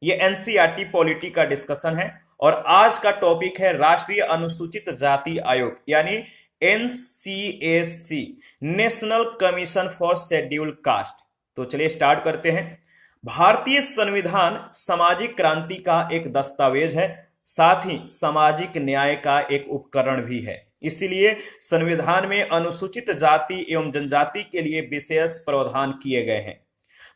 ये NCERT polity का discussion है और आज का टॉपिक है राष्ट्रीय अनुसूचित जाति आयोग यानी NCSC, national commission for scheduled caste. तो चलिए स्टार्ट करते हैं। भारतीय संविधान सामाजिक क्रांति का एक दस्तावेज है, साथ ही सामाजिक न्याय का एक उपकरण भी है। इसीलिए संविधान में अनुसूचित जाति एवं जनजाति के लिए विशेष प्रावधान किए गए हैं।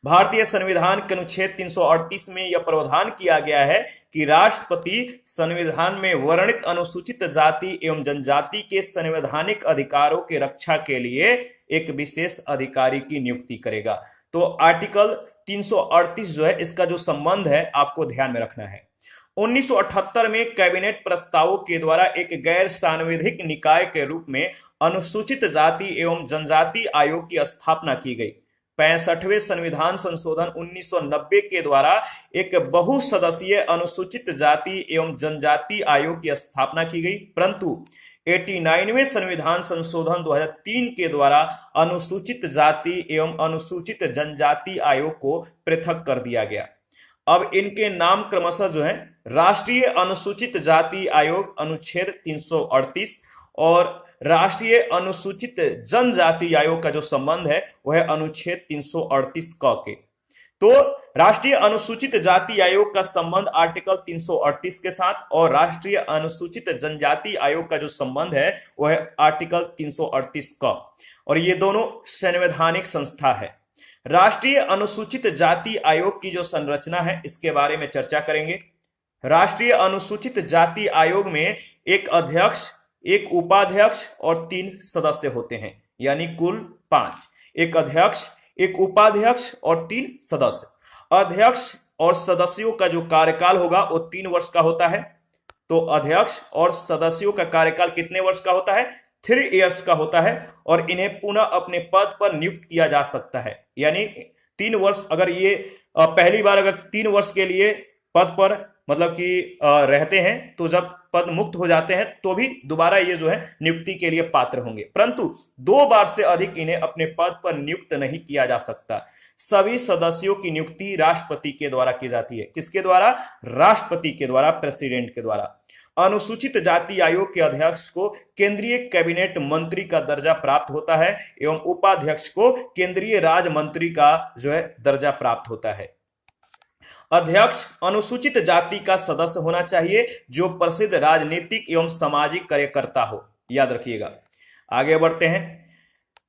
भारतीय संविधान के अनुच्छेद 338 में यह प्रावधान किया गया है कि राष्ट्रपति संविधान में वर्णित अनुसूचित जाति एवं जनजाति के संवैधानिक अधिकारों के रक्षा के लिए एक विशेष अधिकारी की नियुक्ति करेगा। तो आर्टिकल 338 जो है, इसका जो संबंध है आपको ध्यान में रखना है। 1978 में कैबिनेट प्रस्तावों के द्वारा एक गैर सांविधिक निकाय के रूप में अनुसूचित जाति एवं जनजाति आयोग की स्थापना की गई। 65वें संविधान संशोधन 1990 के द्वारा एक बहुसदस्यीय अनुसूचित जाति एवं जनजाति आयोग की स्थापना की गई, परंतु 89वें संविधान संशोधन 2003 के द्वारा अनुसूचित जाति एवं अनुसूचित जनजाति आयोग को पृथक कर दिया गया। अब इनके नाम क्रमशः जो है राष्ट्रीय अनुसूचित जाति आयोग अनुच्छेद 338 और राष्ट्रीय अनुसूचित जनजाति आयोग का जो संबंध है वह है अनुच्छेद 338 क के। तो राष्ट्रीय अनुसूचित जाति आयोग का संबंध आर्टिकल 338 के साथ और राष्ट्रीय अनुसूचित जनजाति आयोग का जो संबंध है वह है आर्टिकल 338 क, और ये दोनों संवैधानिक संस्था है। राष्ट्रीय अनुसूचित जाति आयोग की जो संरचना है इसके बारे में चर्चा करेंगे। राष्ट्रीय अनुसूचित जाति आयोग में एक अध्यक्ष, एक उपाध्यक्ष और 3 सदस्य होते हैं, यानी कुल 5। एक अध्यक्ष, एक उपाध्यक्ष और 3 सदस्य। अध्यक्ष और सदस्यों का जो कार्यकाल होगा वो 3 वर्ष का होता है। तो अध्यक्ष और सदस्यों का कार्यकाल कितने वर्ष का होता है? 3 इयर्स का होता है, और इन्हें पुनः अपने पद पर नियुक्त किया जा सकता है। यानी 3 वर्ष, अगर ये पहली बार अगर 3 वर्ष के लिए पद पर मतलब कि रहते हैं, तो जब पद मुक्त हो जाते हैं तो भी दोबारा ये जो है नियुक्ति के लिए पात्र होंगे, परंतु 2 बार से अधिक इन्हें अपने पद पर नियुक्त नहीं किया जा सकता। सभी सदस्यों की नियुक्ति राष्ट्रपति के द्वारा की जाती है। किसके द्वारा? राष्ट्रपति के द्वारा, प्रेसिडेंट के द्वारा। अनुसूचित जाति आयोग के अध्यक्ष को केंद्रीय कैबिनेट मंत्री का दर्जा प्राप्त होता है एवं उपाध्यक्ष को केंद्रीय राज्य मंत्री का जो है दर्जा प्राप्त होता है। अध्यक्ष अनुसूचित जाति का सदस्य होना चाहिए जो प्रसिद्ध राजनीतिक एवं सामाजिक कार्यकर्ता हो, याद रखिएगा। आगे बढ़ते हैं।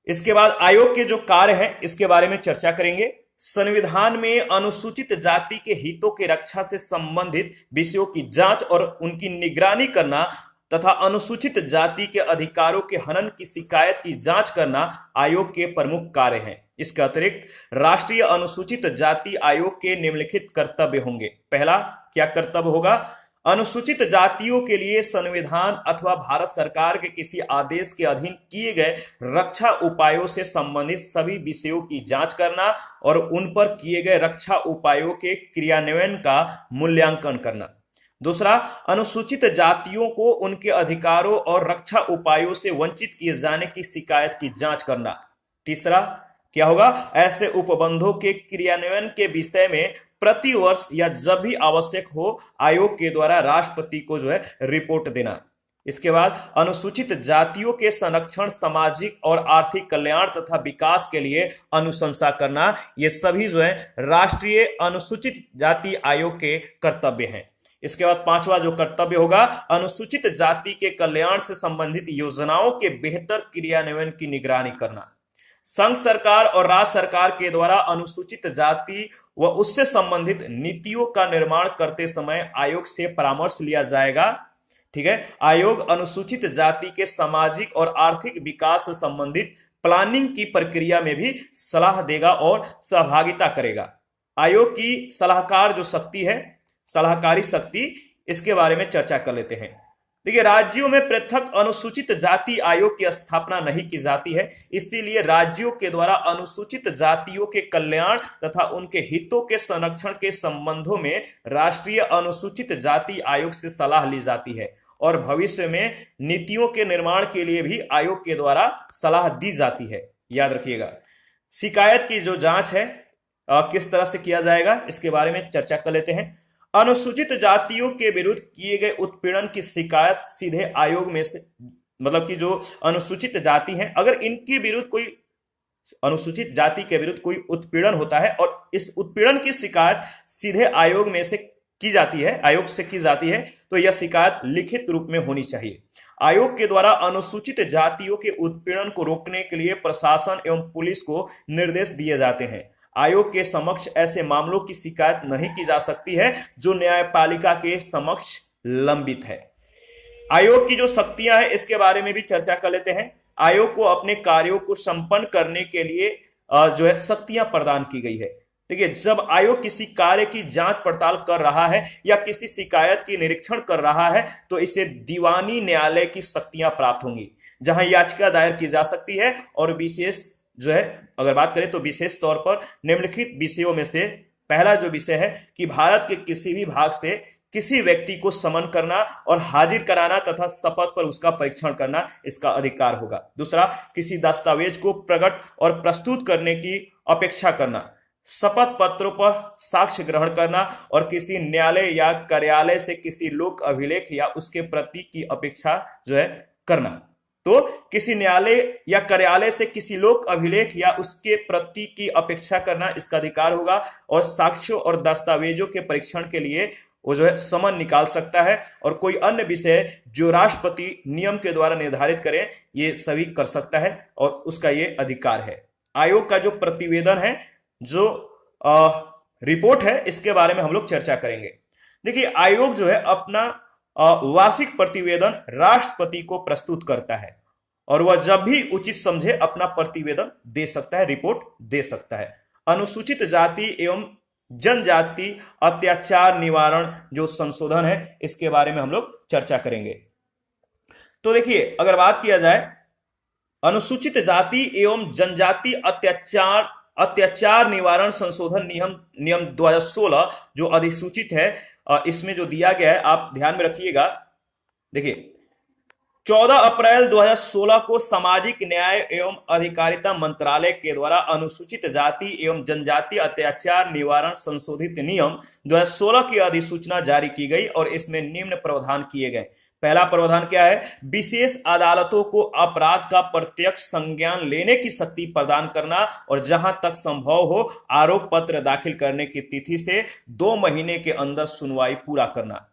इसके बाद आयोग के जो कार्य हैं इसके बारे में चर्चा करेंगे। संविधान में अनुसूचित जाति के हितों की रक्षा से संबंधित विषयों की जांच और उनकी निगरानी करना तथा अनुसूचित जाति के अधिकारों के हनन की शिकायत की जांच करना आयोग के प्रमुख कार्य हैं। इसके अतिरिक्त राष्ट्रीय अनुसूचित जाति आयोग के निम्नलिखित कर्तव्य होंगे। पहला क्या कर्तव्य होगा? अनुसूचित जातियों के लिए संविधान अथवा भारत सरकार के किसी आदेश के अधीन किए गए रक्षा उपायों से संबंधित सभी विषयों की जांच करना और उन पर किए गए रक्षा उपायों के क्रियान्वयन का मूल्यांकन करना। दूसरा, अनुसूचित जातियों को उनके अधिकारों और रक्षा उपायों से वंचित किए जाने की शिकायत की जांच करना। तीसरा क्या होगा? ऐसे उपबंधों के क्रियान्वयन के विषय में प्रति वर्ष या जब भी आवश्यक हो आयोग के द्वारा राष्ट्रपति को जो है रिपोर्ट देना। इसके बाद अनुसूचित जातियों के संरक्षण, सामाजिक और आर्थिक कल्याण तथा विकास के लिए अनुशंसा करना, ये सभी जो है राष्ट्रीय अनुसूचित जाति आयोग के कर्तव्य हैं। इसके बाद 5वां जो कर्तव्य होगा, अनुसूचित जाति के कल्याण से संबंधित योजनाओं के बेहतर क्रियान्वयन की निगरानी करना। संघ सरकार और राज्य सरकार के द्वारा अनुसूचित जाति व उससे संबंधित नीतियों का निर्माण करते समय आयोग से परामर्श लिया जाएगा। ठीक है। आयोग अनुसूचित जाति के सामाजिक और आर्थिक विकास से संबंधित प्लानिंग की प्रक्रिया में भी सलाह देगा और सहभागिता करेगा। आयोग की सलाहकार जो शक्ति है, सलाहकारी शक्ति, इसके बारे में चर्चा कर लेते हैं। देखिए, राज्यों में पृथक अनुसूचित जाति आयोग की स्थापना नहीं की जाती है, इसीलिए राज्यों के द्वारा अनुसूचित जातियों के कल्याण तथा उनके हितों के संरक्षण के संबंधों में राष्ट्रीय अनुसूचित जाति आयोग से सलाह ली जाती है और भविष्य में नीतियों के निर्माण के लिए भी आयोग के द्वारा सलाह दी जाती है। याद रखिएगा। शिकायत की जो जांच है किस तरह से किया जाएगा इसके बारे में चर्चा कर लेते हैं। अनुसूचित जातियों के विरुद्ध किए गए उत्पीड़न की शिकायत सीधे आयोग में से, मतलब कि जो अनुसूचित जाति हैं, अगर इनके विरुद्ध कोई अनुसूचित जाति के विरुद्ध कोई उत्पीड़न होता है और इस उत्पीड़न की शिकायत सीधे आयोग में से की जाती है, आयोग से की जाती है, तो यह शिकायत लिखित रूप में होनी चाहिए। आयोग के द्वारा अनुसूचित जातियों के उत्पीड़न को रोकने के लिए प्रशासन एवं पुलिस को निर्देश दिए जाते हैं। आयोग के समक्ष ऐसे मामलों की शिकायत नहीं की जा सकती है जो न्यायपालिका के समक्ष लंबित है। आयोग की जो शक्तियां हैं इसके बारे में भी चर्चा कर लेते हैं। आयोग को अपने कार्यों को संपन्न करने के लिए जो है शक्तियां प्रदान की गई है। देखिए, जब आयोग किसी कार्य की जांच पड़ताल कर रहा है या किसी शिकायत की निरीक्षण कर रहा है तो इसे दीवानी न्यायालय की शक्तियां प्राप्त होंगी, जहां याचिका दायर की जा सकती है और विशेष जो है, अगर बात करें तो विशेष तौर पर निम्नलिखित विषयों में से पहला जो विषय है कि भारत के किसी भी भाग से किसी व्यक्ति को समन करना और हाजिर कराना तथा शपथ पर उसका परीक्षण करना, इसका अधिकार होगा। दूसरा, किसी दस्तावेज को प्रकट और प्रस्तुत करने की अपेक्षा करना, शपथ पत्रों पर साक्ष्य ग्रहण करना और किसी न्यायालय या कार्यालय से किसी लोक अभिलेख या उसके प्रति की अपेक्षा जो है करना। तो किसी न्यायालय या कार्यालय से किसी लोक अभिलेख या उसके प्रति की अपेक्षा करना, इसका अधिकार होगा। और साक्ष्यों और दस्तावेजों के परीक्षण के लिए वो जो है समन निकाल सकता है और कोई अन्य विषय जो राष्ट्रपति नियम के द्वारा निर्धारित करें, ये सभी कर सकता है और उसका ये अधिकार है। आयोग का जो प्रतिवेदन है, जो रिपोर्ट है, इसके बारे में हम लोग चर्चा करेंगे। देखिए, आयोग जो है अपना वार्षिक प्रतिवेदन राष्ट्रपति को प्रस्तुत करता है और वह जब भी उचित समझे अपना प्रतिवेदन दे सकता है, रिपोर्ट दे सकता है। अनुसूचित जाति एवं जनजाति अत्याचार निवारण जो संशोधन है, इसके बारे में हम लोग चर्चा करेंगे। तो देखिए, अगर बात किया जाए अनुसूचित जाति एवं जनजाति अत्याचार निवारण संशोधन नियम 2016 जो अधिसूचित है, इसमें जो दिया गया है आप ध्यान में रखिएगा। देखिए, 14 अप्रैल 2016 को सामाजिक न्याय एवं अधिकारिता मंत्रालय के द्वारा अनुसूचित जाति एवं जनजाति अत्याचार निवारण संशोधित नियम 2016 की अधिसूचना जारी की गई और इसमें निम्न प्रावधान किए गए। पहला प्रावधान क्या है? विशेष अदालतों को अपराध का प्रत्यक्ष संज्ञान लेने की शक्ति प्रदान करना और जहां तक संभव हो आरोप पत्र दाखिल करने की तिथि से 2 महीने के अंदर सुनवाई पूरा करना।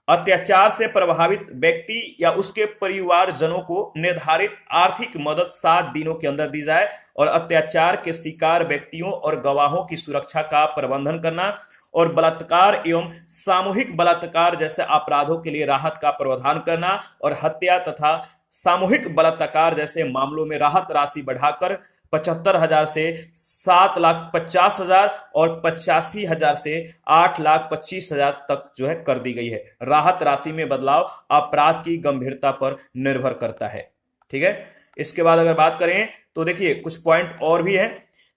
अत्याचार से प्रभावित व्यक्ति या उसके परिवारजनों को निर्धारित आर्थिक मदद 7 दिनों के अंदर दी जाए और अत्याचार के शिकार व्यक्तियों और गवाहों की सुरक्षा का प्रबंधन करना और बलात्कार एवं सामूहिक बलात्कार जैसे अपराधों के लिए राहत का प्रावधान करना और हत्या तथा सामूहिक बलात्कार जैसे मामलों में राहत राशि बढ़ाकर 75,000 से 7,50,000 और 85,000 से 8,25,000 तक जो है कर दी गई है। राहत राशि में बदलाव अपराध की गंभीरता पर निर्भर करता है। ठीक है, इसके बाद अगर बात करें तो देखिए कुछ पॉइंट और भी है।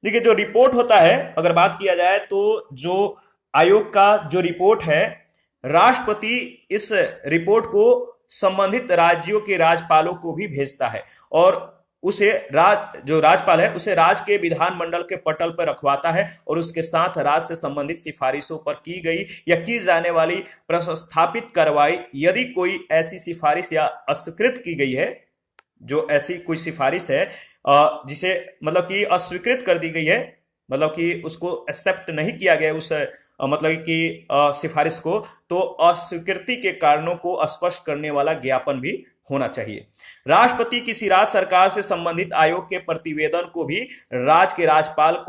देखिए, जो रिपोर्ट होता है, अगर बात किया जाए तो जो आयोग का जो रिपोर्ट है, राष्ट्रपति इस रिपोर्ट को संबंधित राज्यों के राज्यपालों को भी भेजता है और उसे जो राज्यपाल है उसे राज्य के विधानमंडल के पटल पर रखवाता है और उसके साथ राज्य से संबंधित सिफारिशों पर की गई या की जाने वाली प्रस्तावित कार्रवाई, यदि कोई ऐसी सिफारिश या अस्वीकृत की गई है, जो ऐसी कोई सिफारिश है जिसे मतलब कि अस्वीकृत कर दी गई है, मतलब कि उसको एक्सेप्ट नहीं किया गया उस मतलब कि सिफारिश को, तो अस्वीकृति के कारणों को स्पष्ट करने वाला ज्ञापन भी होना चाहिए। राष्ट्रपति किसी राज्य सरकार से संबंधित आयोग के प्रतिवेदन को भी राज्य के राज्यपाल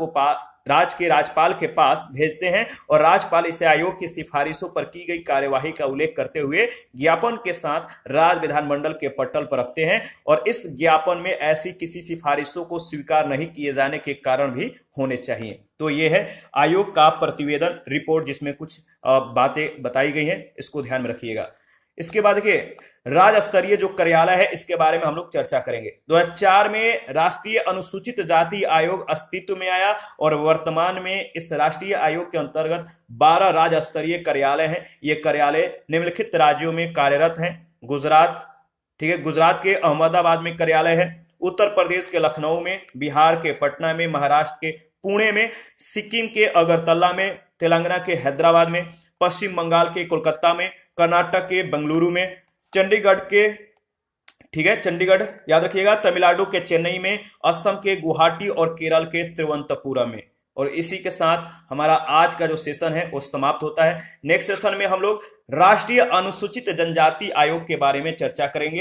के पास भेजते हैं और राज्यपाल इसे आयोग की सिफारिशों पर की गई कार्यवाही का उल्लेख करते हुए ज्ञापन के साथ राज्य विधानमंडल के पटल पर रखते हैं और इस ज्ञापन में ऐसी किसी सिफारिशों को स्वीकार नहीं किए जाने के कारण भी होने चाहिए। तो ये है आयोग का प्रतिवेदन रिपोर्ट, जिसमें कुछ बातें बताई गई हैं, इसको ध्यान में रखिएगा। इसके बाद देखिए, राज्य स्तरीय जो कार्यालय है, इसके बारे में हम लोग चर्चा करेंगे। 2004 में राष्ट्रीय अनुसूचित जाति आयोग अस्तित्व में आया और वर्तमान में इस राष्ट्रीय आयोग के अंतर्गत 12 राज्य स्तरीय कार्यालय हैं। ये कार्यालय निम्नलिखित राज्यों में कार्यरत हैं। गुजरात, ठीक है, गुजरात के अहमदाबाद में कार्यालय है, उत्तर प्रदेश के लखनऊ में, बिहार के पटना में, महाराष्ट्र के पुणे में, सिक्किम के अगरतला में, तेलंगाना के हैदराबाद में, पश्चिम बंगाल के कोलकाता में, कर्नाटक के बेंगलुरु में, चंडीगढ़ के, ठीक है, चंडीगढ़ याद रखिएगा, तमिलनाडु के चेन्नई में, असम के गुवाहाटी और केरल के तिरुवनंतपुरम में। और इसी के साथ हमारा आज का जो सेशन है वो समाप्त होता है। नेक्स्ट सेशन में हम लोग राष्ट्रीय अनुसूचित जनजाति आयोग के बारे में चर्चा करेंगे।